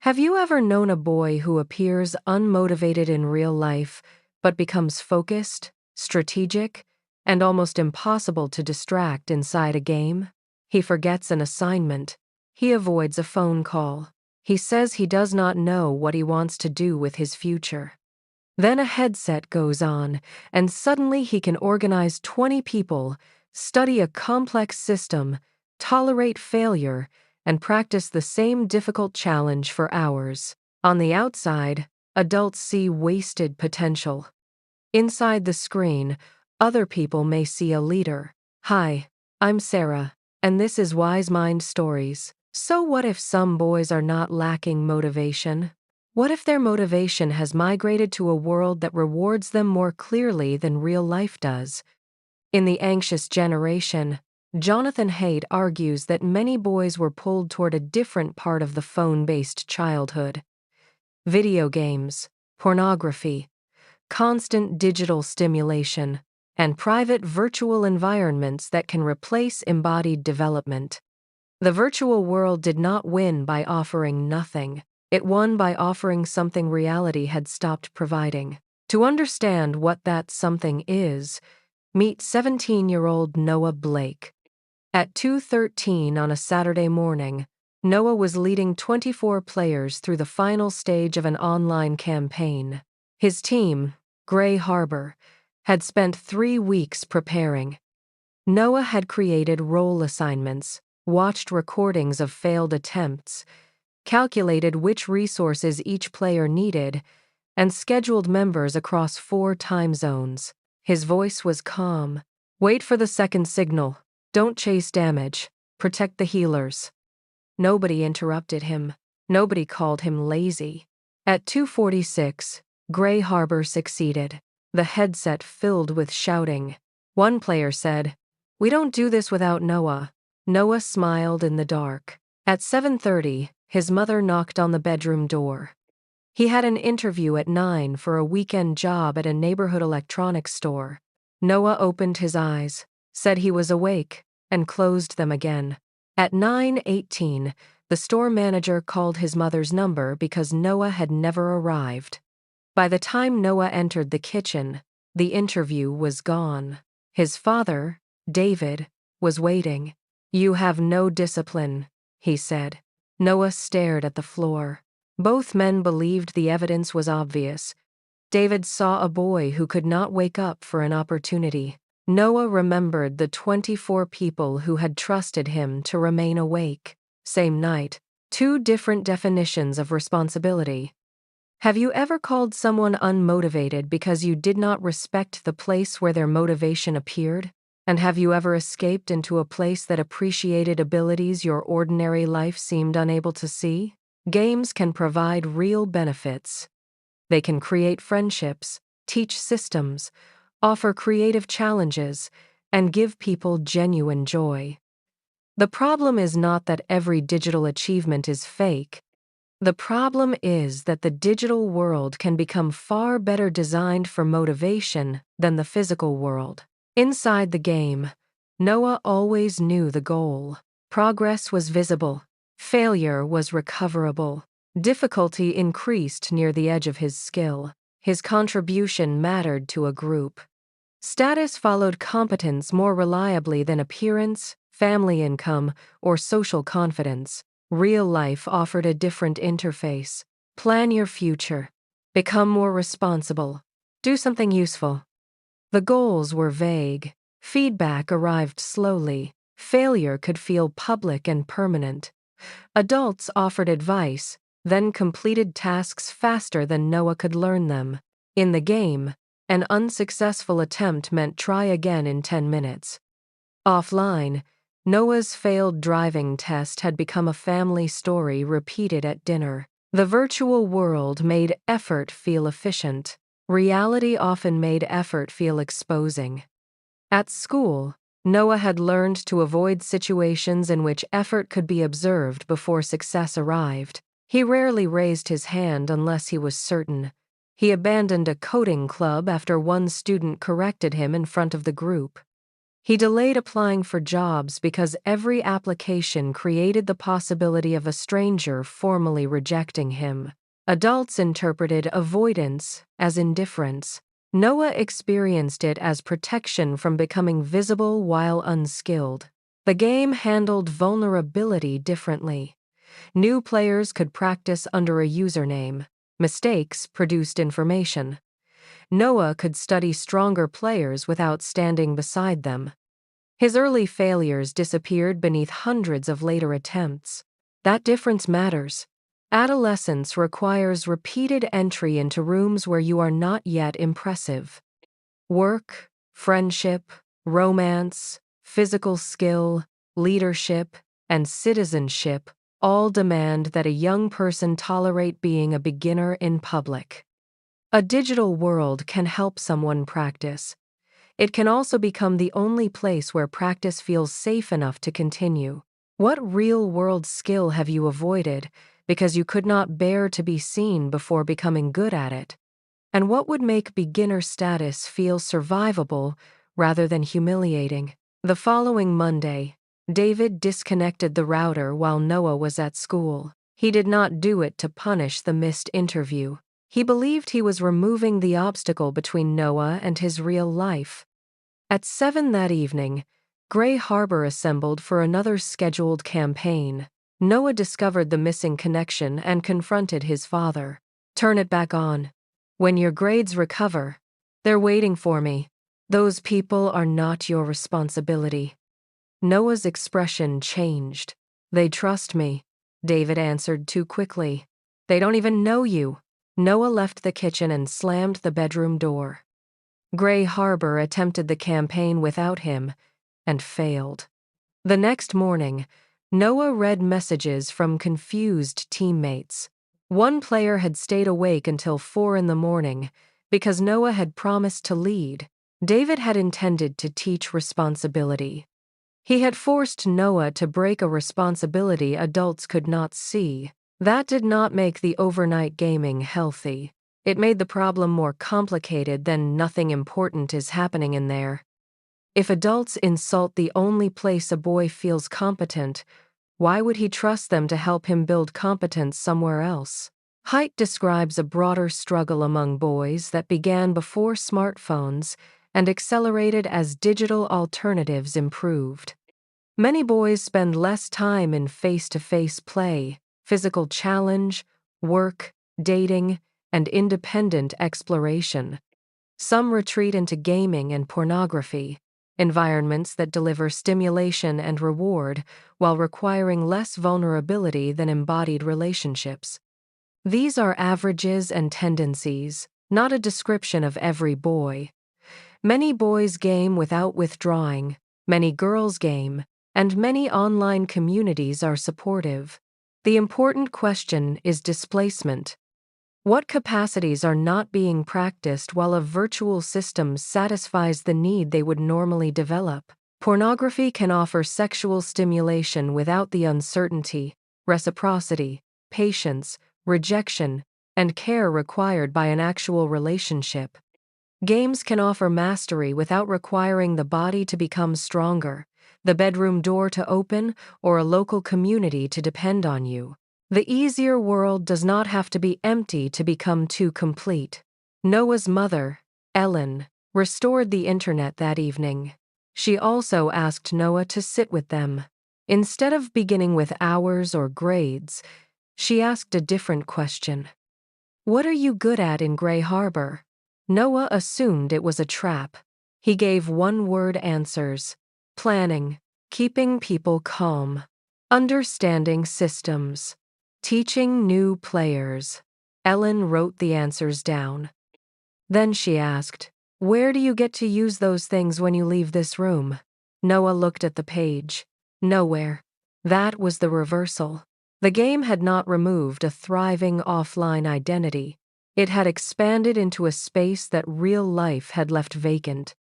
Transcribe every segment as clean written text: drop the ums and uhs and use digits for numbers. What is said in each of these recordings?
Have you ever known a boy who appears unmotivated in real life, but becomes focused, strategic, and almost impossible to distract inside a game? He forgets an assignment. He avoids a phone call. He says he does not know what he wants to do with his future. Then a headset goes on, and suddenly he can organize 20 people, study a complex system, tolerate failure, and practice the same difficult challenge for hours. On the outside, adults see wasted potential. Inside the screen, other people may see a leader. Hi, I'm Sarah, and this is WiseMind Stories. So what if some boys are not lacking motivation? What if their motivation has migrated to a world that rewards them more clearly than real life does? In The Anxious Generation, Jonathan Haidt argues that many boys were pulled toward a different part of the phone-based childhood. Video games, pornography, constant digital stimulation, and private virtual environments that can replace embodied development. The virtual world did not win by offering nothing. It won by offering something reality had stopped providing. To understand what that something is, meet 17-year-old Noah Blake. At 2:13 on a Saturday morning, Noah was leading 24 players through the final stage of an online campaign. His team, Gray Harbor, had spent 3 weeks preparing. Noah had created role assignments, watched recordings of failed attempts, calculated which resources each player needed, and scheduled members across 4 time zones. His voice was calm. Wait for the second signal. Don't chase damage. Protect the healers. Nobody interrupted him. Nobody called him lazy. At 2:46, Gray Harbor succeeded. The headset filled with shouting. One player said, "We don't do this without Noah." Noah smiled in the dark. At 7:30, his mother knocked on the bedroom door. He had an interview at 9 for a weekend job at a neighborhood electronics store. Noah opened his eyes, said he was awake, and closed them again. At 9:18, the store manager called his mother's number because Noah had never arrived. By the time Noah entered the kitchen, the interview was gone. His father, David, was waiting. "You have no discipline," he said. Noah stared at the floor. Both men believed the evidence was obvious. David saw a boy who could not wake up for an opportunity. Noah remembered the 24 people who had trusted him to remain awake. Same night, 2 different definitions of responsibility. Have you ever called someone unmotivated because you did not respect the place where their motivation appeared? And have you ever escaped into a place that appreciated abilities your ordinary life seemed unable to see? Games can provide real benefits. They can create friendships, teach systems, offer creative challenges, and give people genuine joy. The problem is not that every digital achievement is fake. The problem is that the digital world can become far better designed for motivation than the physical world. Inside the game, Noah always knew the goal. Progress was visible. Failure was recoverable. Difficulty increased near the edge of his skill. His contribution mattered to a group. Status followed competence more reliably than appearance, family income, or social confidence. Real life offered a different interface. Plan your future. Become more responsible. Do something useful. The goals were vague. Feedback arrived slowly. Failure could feel public and permanent. Adults offered advice, then completed tasks faster than Noah could learn them. In the game, an unsuccessful attempt meant try again in 10 minutes. Offline, Noah's failed driving test had become a family story repeated at dinner. The virtual world made effort feel efficient. Reality often made effort feel exposing. At school, Noah had learned to avoid situations in which effort could be observed before success arrived. He rarely raised his hand unless he was certain. He abandoned a coding club after one student corrected him in front of the group. He delayed applying for jobs because every application created the possibility of a stranger formally rejecting him. Adults interpreted avoidance as indifference. Noah experienced it as protection from becoming visible while unskilled. The game handled vulnerability differently. New players could practice under a username. Mistakes produced information. Noah could study stronger players without standing beside them. His early failures disappeared beneath hundreds of later attempts. That difference matters. Adolescence requires repeated entry into rooms where you are not yet impressive. Work, friendship, romance, physical skill, leadership, and citizenship all demand that a young person tolerate being a beginner in public. A digital world can help someone practice. It can also become the only place where practice feels safe enough to continue. What real-world skill have you avoided because you could not bear to be seen before becoming good at it? And what would make beginner status feel survivable rather than humiliating? The following Monday, David disconnected the router while Noah was at school. He did not do it to punish the missed interview. He believed he was removing the obstacle between Noah and his real life. At 7 that evening, Gray Harbor assembled for another scheduled campaign. Noah discovered the missing connection and confronted his father. "Turn it back on. When your grades recover, they're waiting for me. Those people are not your responsibility." Noah's expression changed. "They trust me," David answered too quickly. "They don't even know you." Noah left the kitchen and slammed the bedroom door. Gray Harbor attempted the campaign without him and failed. The next morning, Noah read messages from confused teammates. One player had stayed awake until 4 in the morning because Noah had promised to lead. David had intended to teach responsibility. He had forced Noah to break a responsibility adults could not see. That did not make the overnight gaming healthy. It made the problem more complicated than nothing important is happening in there. If adults insult the only place a boy feels competent, why would he trust them to help him build competence somewhere else? Haidt describes a broader struggle among boys that began before smartphones and accelerated as digital alternatives improved. Many boys spend less time in face-to-face play, physical challenge, work, dating, and independent exploration. Some retreat into gaming and pornography, environments that deliver stimulation and reward while requiring less vulnerability than embodied relationships. These are averages and tendencies, not a description of every boy. Many boys game without withdrawing, many girls game, and many online communities are supportive. The important question is displacement. What capacities are not being practiced while a virtual system satisfies the need they would normally develop? Pornography can offer sexual stimulation without the uncertainty, reciprocity, patience, rejection, and care required by an actual relationship. Games can offer mastery without requiring the body to become stronger, the bedroom door to open, or a local community to depend on you. The easier world does not have to be empty to become too complete. Noah's mother, Ellen, restored the internet that evening. She also asked Noah to sit with them. Instead of beginning with hours or grades, she asked a different question. "What are you good at in Gray Harbor?" Noah assumed it was a trap. He gave one-word answers: planning, keeping people calm, understanding systems, teaching new players. Ellen wrote the answers down. Then she asked, "Where do you get to use those things when you leave this room?" Noah looked at the page. Nowhere. That was the reversal. The game had not removed a thriving offline identity. It had expanded into a space that real life had left vacant.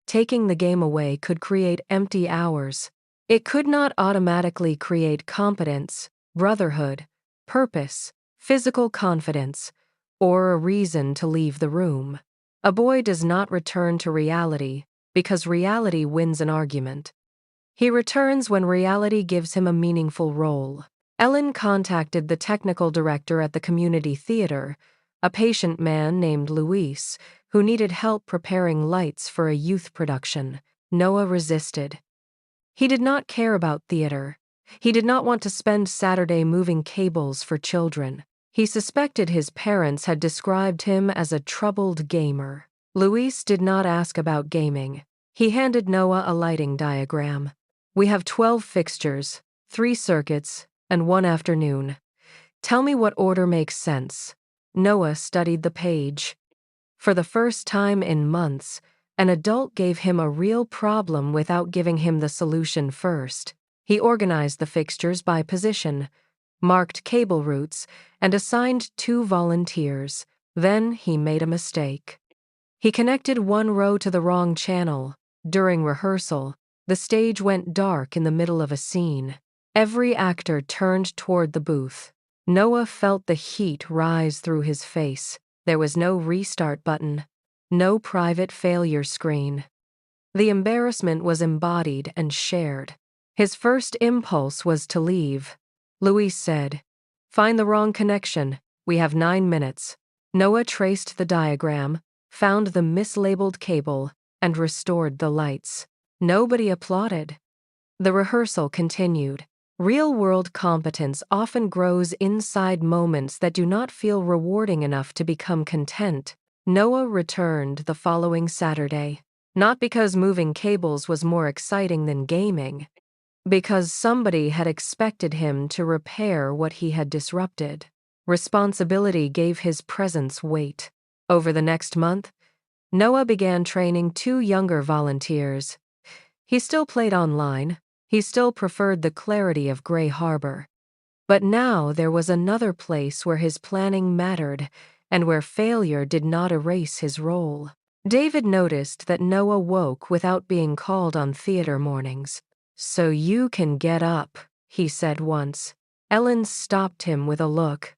Taking the game away could create empty hours. It could not automatically create competence, brotherhood, purpose, physical confidence, or a reason to leave the room. A boy does not return to reality. because reality wins an argument. He returns when reality gives him a meaningful role. Ellen contacted the technical director at the community theater, a patient man named Luis, who needed help preparing lights for a youth production. Noah resisted. He did not care about theater. He did not want to spend Saturday moving cables for children. He suspected his parents had described him as a troubled gamer. Luis did not ask about gaming. He handed Noah a lighting diagram. We have 12 fixtures, 3 circuits, and 1 afternoon. Tell me what order makes sense. Noah studied the page. For the first time in months, an adult gave him a real problem without giving him the solution first. He organized the fixtures by position, marked cable routes, and assigned 2 volunteers. Then he made a mistake. He connected 1 row to the wrong channel. During rehearsal, the stage went dark in the middle of a scene. Every actor turned toward the booth. Noah felt the heat rise through his face. There was no restart button, no private failure screen. The embarrassment was embodied and shared. His first impulse was to leave. Luis said, "Find the wrong connection. We have 9 minutes." Noah traced the diagram, found the mislabeled cable, and restored the lights. Nobody applauded. The rehearsal continued. Real-world competence often grows inside moments that do not feel rewarding enough to become content. Noah returned the following Saturday, not because moving cables was more exciting than gaming, because somebody had expected him to repair what he had disrupted. Responsibility gave his presence weight. Over the next month, Noah began training 2 younger volunteers. He still played online. He still preferred the clarity of Gray Harbor. But now there was another place where his planning mattered and where failure did not erase his role. David noticed that Noah woke without being called on theater mornings. "So you can get up," he said once. Ellen stopped him with a look.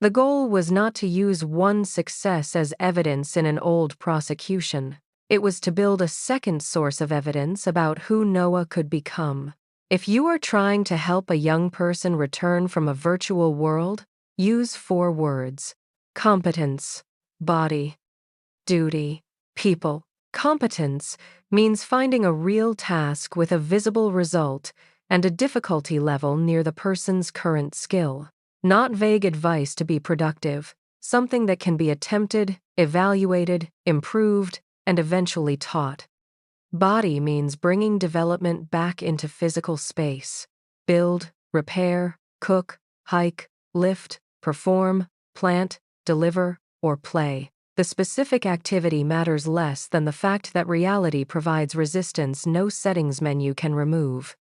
The goal was not to use one success as evidence in an old prosecution. It was to build a second source of evidence about who Noah could become. If you are trying to help a young person return from a virtual world, use 4 words: competence, body, duty, people. Competence means finding a real task with a visible result and a difficulty level near the person's current skill. Not vague advice to be productive, something that can be attempted, evaluated, improved, and eventually taught. Body means bringing development back into physical space. Build, repair, cook, hike, lift, perform, plant, deliver, or play. The specific activity matters less than the fact that reality provides resistance no settings menu can remove.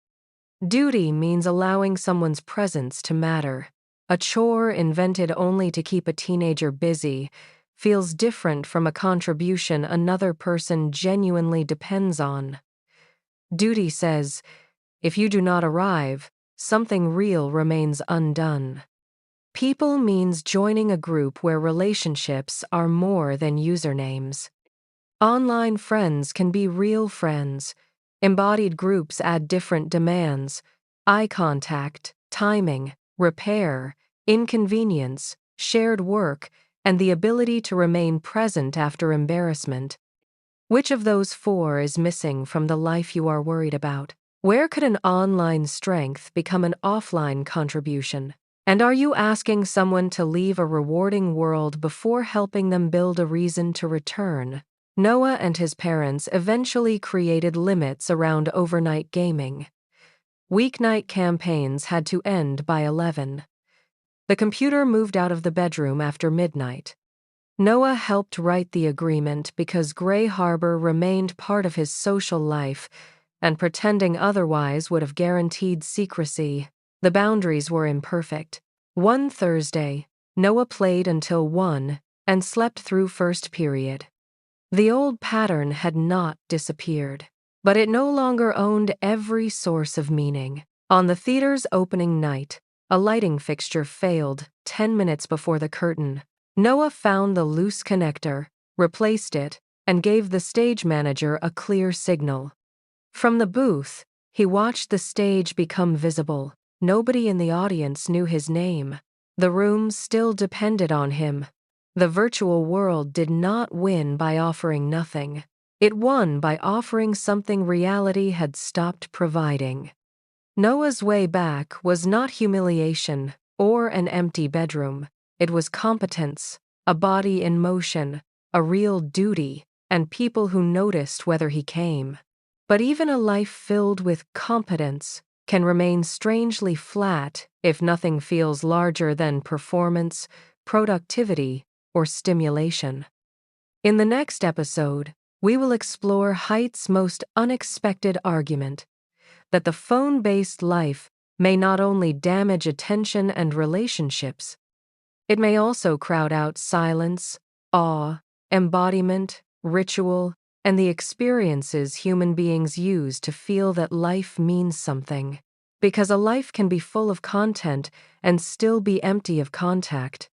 Duty means allowing someone's presence to matter. A chore invented only to keep a teenager busy feels different from a contribution another person genuinely depends on. Duty says, if you do not arrive, something real remains undone. People means joining a group where relationships are more than usernames. Online friends can be real friends. Embodied groups add different demands: eye contact, timing, repair, inconvenience, shared work, and the ability to remain present after embarrassment. Which of those 4 is missing from the life you are worried about? Where could an online strength become an offline contribution? And are you asking someone to leave a rewarding world before helping them build a reason to return? Noah and his parents eventually created limits around overnight gaming. Weeknight campaigns had to end by 11. The computer moved out of the bedroom after midnight. Noah helped write the agreement because Gray Harbor remained part of his social life, and pretending otherwise would have guaranteed secrecy. The boundaries were imperfect. One Thursday, Noah played until 1 and slept through first period. The old pattern had not disappeared, but it no longer owned every source of meaning. On the theater's opening night, a lighting fixture failed 10 minutes before the curtain. Noah found the loose connector, replaced it, and gave the stage manager a clear signal. From the booth, he watched the stage become visible. Nobody in the audience knew his name. The room still depended on him. The virtual world did not win by offering nothing. It won by offering something reality had stopped providing. Noah's way back was not humiliation or an empty bedroom. It was competence, a body in motion, a real duty, and people who noticed whether he came. But even a life filled with competence can remain strangely flat if nothing feels larger than performance, productivity, or stimulation. In the next episode, we will explore Haidt's most unexpected argument that the phone-based life may not only damage attention and relationships, it may also crowd out silence, awe, embodiment, ritual, and the experiences human beings use to feel that life means something. Because a life can be full of content and still be empty of contact.